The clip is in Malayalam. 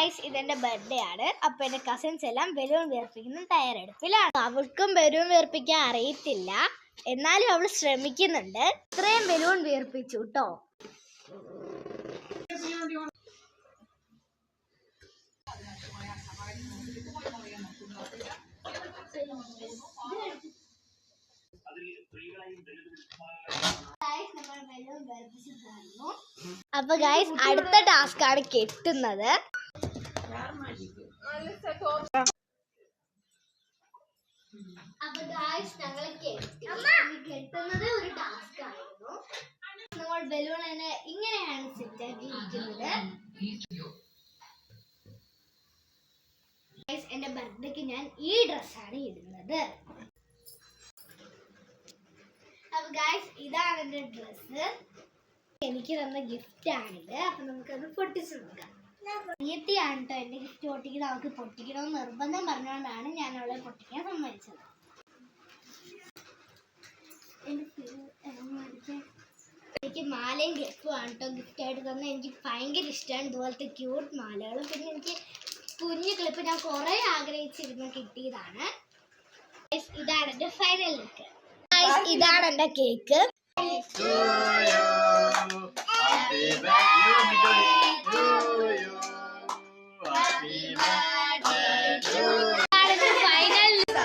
ഗൈസ്, ഇതെന്റെ ബർത്ത്ഡേ ആണ്. അപ്പൊ എന്റെ കസിൻസ് എല്ലാം ബലൂൺ വീർപ്പിക്കുന്ന തയ്യാറെടുപ്പിലാണ്. അവൾക്കും ബലൂൺ വീർപ്പിക്കാൻ അറിയത്തില്ല, എന്നാലും അവൾ ശ്രമിക്കുന്നുണ്ട്. ഇത്രയും ബലൂൺ വീർപ്പിച്ചു കേട്ടോ. അപ്പൊ ഗൈസ്, അടുത്ത ടാസ്ക് ആണ് കെട്ടുന്നത്. അപ്പൊ ഗൈസ്, ഞങ്ങൾ കെട്ടുന്നത് ഒരു ടാസ്ക് ആയിരുന്നു. നമ്മൾ ബലൂണിനെ ഇങ്ങനെയാണ് സെറ്റ് ആക്കിയിരിക്കുന്നത്. ഗൈസ്, എന്റെ ബർത്ത്ഡേക്ക് ഞാൻ ഈ ഡ്രസ്സാണ് ഇടുന്നത്. അപ്പൊ ഗൈസ്, ഇതാണ് എന്റെ ഡ്രസ്സ്. എനിക്ക് തന്ന ഗിഫ്റ്റ് ആണിത്. അപ്പൊ നമുക്കത് പൊട്ടിച്ചു നോക്കാം. നിയത്തിയാണ് കേട്ടോ എന്റെ ഗിഫ്റ്റ് പൊട്ടിക്കണം. അവൾക്ക് പൊട്ടിക്കണമെന്ന് നിർബന്ധം പറഞ്ഞുകൊണ്ടാണ് ഞാൻ അവളെ പൊട്ടിക്കാൻ സമ്മതിച്ചത്. എനിക്ക് മാലയും ക്ലിപ്പും ആണ് കേട്ടോ ഗിഫ്റ്റ് ആയിട്ട് തന്നെ. എനിക്ക് ഭയങ്കര ഇഷ്ടമാണ് ഇതുപോലത്തെ ക്യൂട്ട് മാലകളും. പിന്നെ എനിക്ക് കുഞ്ഞു ക്ലിപ്പ് ഞാൻ കുറെ ആഗ്രഹിച്ചിരുന്നു, കിട്ടിയതാണ്. ഇതാണ് എന്റെ ഫൈനൽ ലുക്ക്. ഇതാണ് എന്റെ കേക്ക്.